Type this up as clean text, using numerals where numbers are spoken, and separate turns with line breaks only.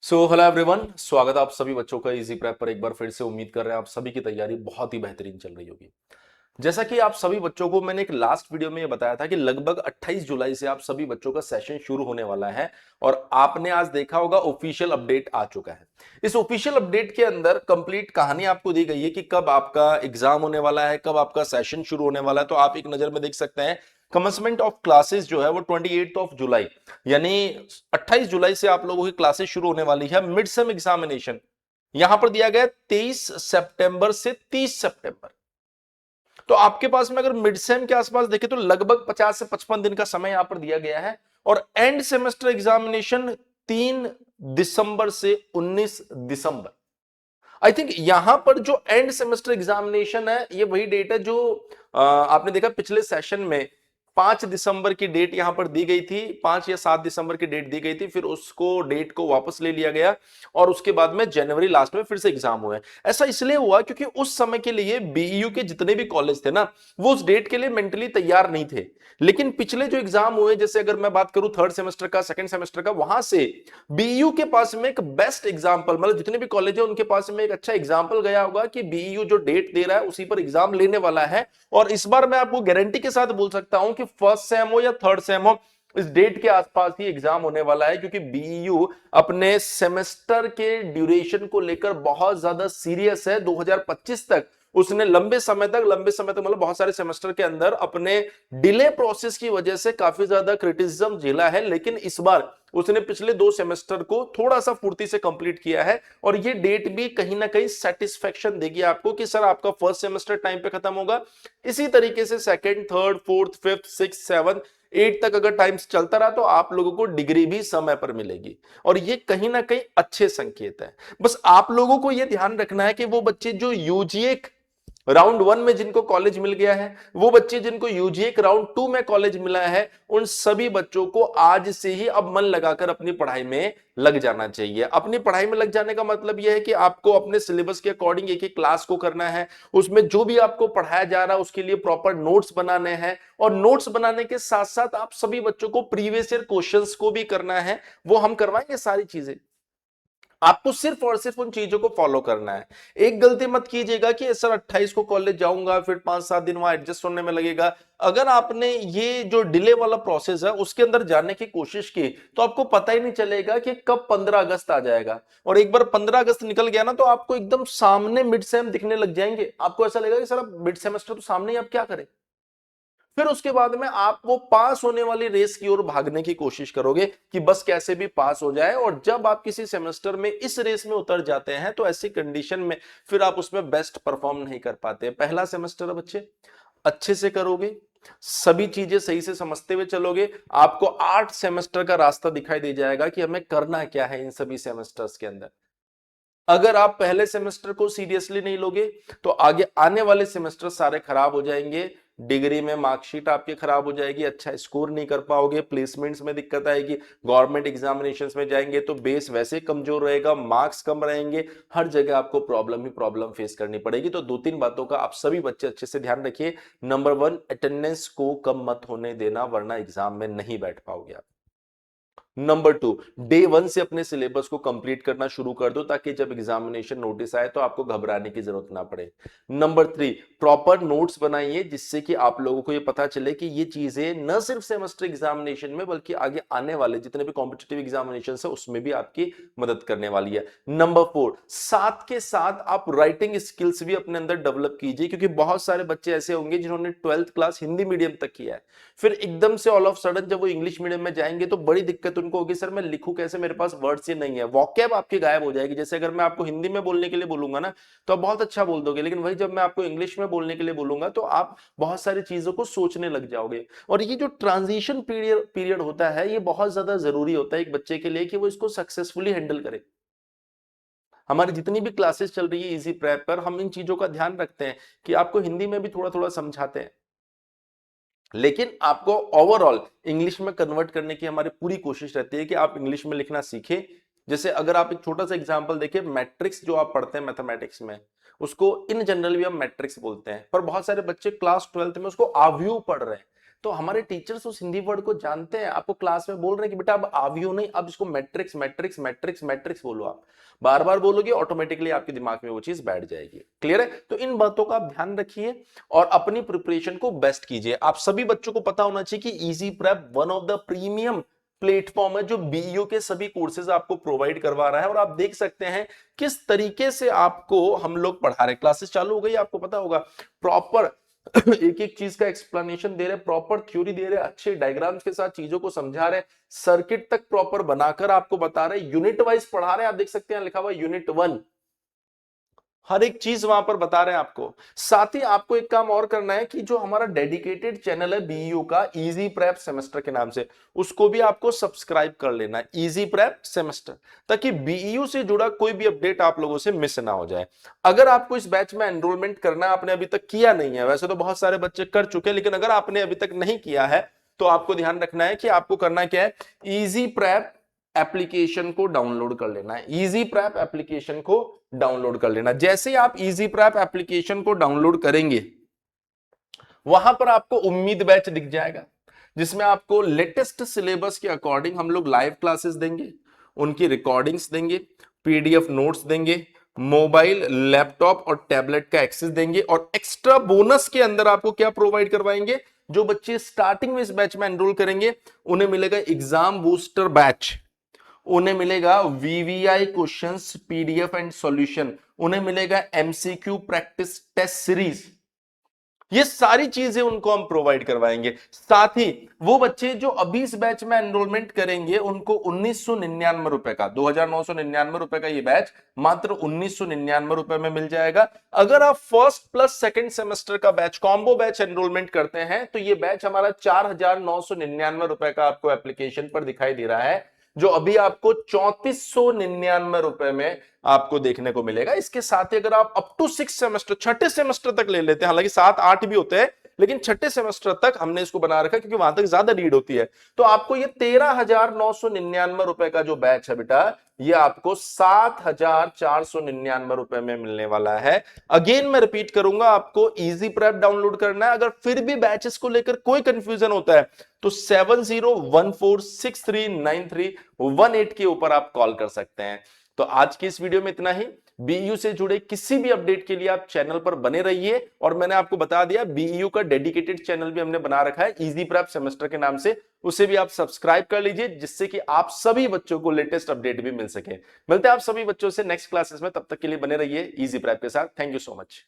Hello everyone, स्वागत है आप सभी बच्चों का इजी प्रेप पर। एक बार फिर से उम्मीद कर रहे हैं आप सभी की तैयारी बहुत ही बेहतरीन चल रही होगी। जैसा कि आप सभी बच्चों को मैंने एक लास्ट वीडियो में ये बताया था कि लगभग 28 जुलाई से आप सभी बच्चों का सेशन शुरू होने वाला है और आपने आज देखा होगा ऑफिशियल अपडेट आ चुका है। इस ऑफिशियल अपडेट के अंदर कंप्लीट कहानी आपको दी गई है कि कब आपका एग्जाम होने वाला है, कब आपका सेशन शुरू होने वाला है। तो आप एक नजर में देख सकते हैं कमेंसमेंट ऑफ क्लासेस जो है वो 28 ऑफ जुलाई, यानी 28 जुलाई से आप लोगों की क्लासेस शुरू होने वाली है। मिड सेम एग्जामिनेशन यहां पर दिया गया 23 सितंबर से 30 सितंबर। तो आपके पास में अगर मिड सेम के आसपास देखें तो लगभग 50 से 55 दिन का समय यहां पर दिया गया है। और एंड सेमेस्टर एग्जामिनेशन 3 दिसंबर से 19 दिसंबर। आई थिंक यहां पर जो एंड सेमेस्टर एग्जामिनेशन है ये वही डेट है जो आपने देखा पिछले सेशन में 5 दिसंबर की डेट यहां पर दी गई थी, 5 या 7 दिसंबर की डेट दी गई थी, फिर उसको डेट को वापस ले लिया गया और उसके बाद में जनवरी लास्ट में फिर से एग्जाम हुए। ऐसा इसलिए हुआ क्योंकि उस समय के लिए बीईयू के जितने भी कॉलेज थे ना, वो उस डेट के लिए मेंटली तैयार नहीं थे। लेकिन पिछले जो एग्जाम हुए, जैसे अगर मैं बात करूं थर्ड सेमेस्टर का, सेकंड सेमेस्टर का, वहां से बीईयू के पास में एक बेस्ट एग्जांपल, मतलब जितने भी कॉलेज है उनके पास में एक अच्छा एग्जांपल गया होगा कि बीईयू जो डेट दे रहा है उसी पर एग्जाम लेने वाला है। और इस बार मैं आपको गारंटी के साथ बोल सकता हूं कि फर्स्ट सेम हो या थर्ड सेम हो, इस डेट के आसपास ही एग्जाम होने वाला है, क्योंकि बीईयू अपने सेमेस्टर के ड्यूरेशन को लेकर बहुत ज्यादा सीरियस है। 2025 तक उसने लंबे समय तक मतलब बहुत सारे सेमेस्टर के अंदर अपने डिले प्रोसेस की वजह से काफी ज्यादा क्रिटिसिज्म झेला है, लेकिन इस बार उसने पिछले 2 सेमेस्टर को थोड़ा सा फुर्ती से कंप्लीट किया है। और ये डेट भी कहीं ना कहीं सेटिस्फेक्शन देगी आपको कि सर आपका फर्स्ट सेमेस्टर टाइम पे खत्म होगा, इसी तरीके से second, third, fourth, fifth, six, seven, eight तक अगर टाइम चलता रहा तो आप लोगों को डिग्री भी समय पर मिलेगी। और ये कहीं ना कहीं अच्छे संकेत है। बस आप लोगों को यह ध्यान रखना है कि वो बच्चे जो यूजीए राउंड 1 में जिनको कॉलेज मिल गया है, वो बच्चे जिनको यूजीए राउंड 2 में कॉलेज मिला है, उन सभी बच्चों को आज से ही अब मन लगाकर अपनी पढ़ाई में लग जाना चाहिए। अपनी पढ़ाई में लग जाने का मतलब यह है कि आपको अपने सिलेबस के अकॉर्डिंग एक एक क्लास को करना है, उसमें जो भी आपको पढ़ाया जा रहा है उसके लिए प्रॉपर नोट्स बनाने हैं। और नोट्स बनाने के साथ साथ आप सभी बच्चों को प्रीवियस ईयर क्वेश्चंस को भी करना है, वो हम करवाएंगे सारी चीजें। आपको सिर्फ और सिर्फ उन चीजों को फॉलो करना है। एक गलती मत कीजिएगा कि सर 28 को कॉलेज जाऊंगा, फिर 5-7 दिन वहां एडजस्ट होने में लगेगा। अगर आपने ये जो डिले वाला प्रोसेस है उसके अंदर जाने की कोशिश की तो आपको पता ही नहीं चलेगा कि कब 15 अगस्त आ जाएगा। और एक बार 15 अगस्त निकल गया ना तो आपको एकदम सामने मिड सेम दिखने लग जाएंगे। आपको ऐसा लगेगा कि सर अब मिड सेमेस्टर तो सामने ही, अब क्या करें। फिर उसके बाद में आप वो पास होने वाली रेस की ओर भागने की कोशिश करोगे कि बस कैसे भी पास हो जाए। और जब आप किसी सेमेस्टर में इस रेस में उतर जाते हैं तो ऐसी कंडीशन में फिर आप उसमें बेस्ट परफॉर्म नहीं कर पाते। पहला सेमेस्टर बच्चे अच्छे से करोगे, सभी चीजें सही से समझते हुए चलोगे, आपको 8 सेमेस्टर का रास्ता दिखाई दे जाएगा कि हमें करना क्या है इन सभी सेमेस्टर्स के अंदर। अगर आप पहले सेमेस्टर को सीरियसली नहीं लोगे तो आगे आने वाले सेमेस्टर सारे खराब हो जाएंगे। डिग्री में मार्कशीट आपकी खराब हो जाएगी, अच्छा स्कोर नहीं कर पाओगे, प्लेसमेंट्स में दिक्कत आएगी, गवर्नमेंट एग्जामिनेशंस में जाएंगे तो बेस वैसे कमजोर रहेगा, मार्क्स कम रहेंगे, हर जगह आपको प्रॉब्लम ही प्रॉब्लम फेस करनी पड़ेगी। तो 2-3 बातों का आप सभी बच्चे अच्छे से ध्यान रखिए। नंबर 1, अटेंडेंस को कम मत होने देना, वरना एग्जाम में नहीं बैठ पाओगे आप। नंबर 2, डे 1 से अपने सिलेबस को कंप्लीट करना शुरू कर दो ताकि जब एग्जामिनेशन नोटिस आए तो आपको घबराने की जरूरत ना पड़े। नंबर 3, प्रॉपर नोट्स बनाइए जिससे कि आप लोगों को ये पता चले कि ये चीजें न सिर्फ सेमेस्टर एग्जामिनेशन में बल्कि आगे आने वाले जितने भी कॉम्पिटिटिव एग्जामिनेशन है उसमें भी आपकी मदद करने वाली है। नंबर 4, साथ के साथ आप राइटिंग स्किल्स भी अपने अंदर डेवलप कीजिए, क्योंकि बहुत सारे बच्चे ऐसे होंगे जिन्होंने 12th क्लास हिंदी मीडियम तक किया है, फिर एकदम से ऑल ऑफ सडन जब वो इंग्लिश मीडियम में जाएंगे तो बड़ी दिक्कत उनको होगी, सर मैं लिखूं कैसे, मेरे पास वर्ड्स ही नहीं है, वोकैब आपकी गायब हो जाएगी। जैसे अगर मैं आपको हिंदी में बोलने के लिए बोलूंगा ना तो आप बहुत अच्छा बोल दोगे, लेकिन वही जब मैं आपको इंग्लिश में बोलने के लिए बोलूंगा तो आप बहुत सारी चीजों को सोचने लग जाओगे। और ये जो ट्रांजिशन पीरियड होता है ये बहुत ज्यादा जरूरी होता है एक बच्चे के लिए कि वो इसको सक्सेसफुली हैंडल करे। हमारी जितनी भी क्लासेस चल रही है इजी प्रेप पर, हम इन चीजों का ध्यान रखते हैं कि आपको हिंदी में भी थोड़ा थोड़ा समझाते हैं, लेकिन आपको ओवरऑल इंग्लिश में कन्वर्ट करने की हमारी पूरी कोशिश रहती है कि आप इंग्लिश में लिखना सीखें। जैसे अगर आप एक छोटा सा एग्जांपल देखिए, मैट्रिक्स जो आप पढ़ते हैं मैथमेटिक्स में, उसको इन जनरल भी हम मैट्रिक्स बोलते हैं, पर बहुत सारे बच्चे क्लास 12th में उसको आव्यूह पढ़ रहे हैं। तो हमारे टीचर्स उस हिंदी वर्ड को जानते हैं, आपको क्लास में बोल रहे हैं कि बेटा अब आवियो नहीं, अब इसको मैट्रिक्स मैट्रिक्स मैट्रिक्स मैट्रिक्स बोलो। आप बार बार बोलोगे, ऑटोमेटिकली आपके दिमाग में वो चीज बैठ जाएगी। क्लियर है? तो इन बातों का आप ध्यान रखिए और अपनी प्रिपरेशन को बेस्ट कीजिए। आप सभी बच्चों को पता होना चाहिए कि easy prep one of the premium platform है जो बीईओ के सभी कोर्सेज आपको प्रोवाइड करवा रहा है। और आप देख सकते हैं किस तरीके से आपको हम लोग पढ़ा रहे हैं। क्लासेस चालू हो गई, आपको पता होगा, प्रॉपर एक एक चीज का एक्सप्लेनेशन दे रहे, प्रॉपर थ्योरी दे रहे, अच्छे डायग्राम्स के साथ चीजों को समझा रहे, सर्किट तक प्रॉपर बनाकर आपको बता रहे, यूनिट वाइज पढ़ा रहे हैं। आप देख सकते हैं लिखा हुआ यूनिट 1, हर एक चीज वहां पर बता रहे हैं आपको। साथ ही आपको एक काम और करना है कि जो हमारा डेडिकेटेड चैनल है बीईओ का इजी प्रेप सेमेस्टर के नाम से, उसको भी आपको सब्सक्राइब कर लेना है, इजी प्रेप सेमेस्टर, ताकि बीईओ से जुड़ा कोई भी अपडेट आप लोगों से मिस ना हो जाए। अगर आपको इस बैच में एनरोलमेंट करना है, आपने अभी तक किया नहीं है, वैसे तो बहुत सारे बच्चे कर चुके हैं, लेकिन अगर आपने अभी तक नहीं किया है तो आपको ध्यान रखना है कि आपको करना क्या है, इजी प्रेप एप्लीकेशन को डाउनलोड कर लेना है। इजी प्रेप एप्लीकेशन को डाउनलोड कर लेना। जैसे ही आप इजी प्रेप एप्लीकेशन को डाउनलोड करेंगे, वहां पर आपको उम्मीद बैच दिख जाएगा, जिसमें आपको लेटेस्ट सिलेबस के अकॉर्डिंग हम लोग लाइव क्लासेस देंगे, उनकी रिकॉर्डिंग्स देंगे, पीडीएफ नोट्स देंगे, मोबाइल, लैपटॉप और टैबलेट का एक्सेस देंगे। और एक्स्ट्रा बोनस के अंदर आपको क्या प्रोवाइड करवाएंगे, जो बच्चे स्टार्टिंग में इस बैच में एनरोल करेंगे उन्हें मिलेगा एग्जाम बूस्टर बैच, उन्हें मिलेगा VVI questions PDF and solution, उन्हें मिलेगा एमसीक्यू प्रैक्टिस टेस्ट सीरीज। ये सारी चीजें उनको हम प्रोवाइड करवाएंगे। साथ ही वो बच्चे जो अभी इस बैच में एनरोलमेंट करेंगे उनको 1999 रुपए का, 2999 रुपए का ये बैच मात्र 1999 रुपए में मिल जाएगा। अगर आप फर्स्ट प्लस सेकंड सेमेस्टर का बैच कॉम्बो बैच एनरोलमेंट करते हैं तो ये बैच हमारा 4999 रुपए का आपको एप्लीकेशन पर दिखाई दे रहा है, जो अभी आपको 3499 रुपए में आपको देखने को मिलेगा। इसके साथ ही अगर आप अप टू 6 सेमेस्टर, छठे सेमेस्टर तक ले लेते हैं, हालांकि 7 8 भी होते हैं, लेकिन छठे सेमेस्टर तक हमने इसको बना रखा क्योंकि वहां तक ज्यादा नीड होती है, तो आपको ये 13,999 रुपए का जो बैच है बेटा, ये आपको 7,499 रुपए में मिलने वाला है। अगेन मैं रिपीट करूंगा, आपको इजी प्रेप डाउनलोड करना है। अगर फिर भी बैचेस को लेकर कोई कंफ्यूजन होता है तो 7014639318 के ऊपर आप कॉल कर सकते हैं। तो आज की इस वीडियो में इतना ही। बीईयू से जुड़े किसी भी अपडेट के लिए आप चैनल पर बने रहिए। और मैंने आपको बता दिया बीईयू का डेडिकेटेड चैनल भी हमने बना रखा है इजी प्रेप सेमेस्टर के नाम से, उसे भी आप सब्सक्राइब कर लीजिए, जिससे कि आप सभी बच्चों को लेटेस्ट अपडेट भी मिल सके। मिलते हैं आप सभी बच्चों से नेक्स्ट क्लासेस में, तब तक के लिए बने रहिए इजी प्रेप के साथ। Thank you so much.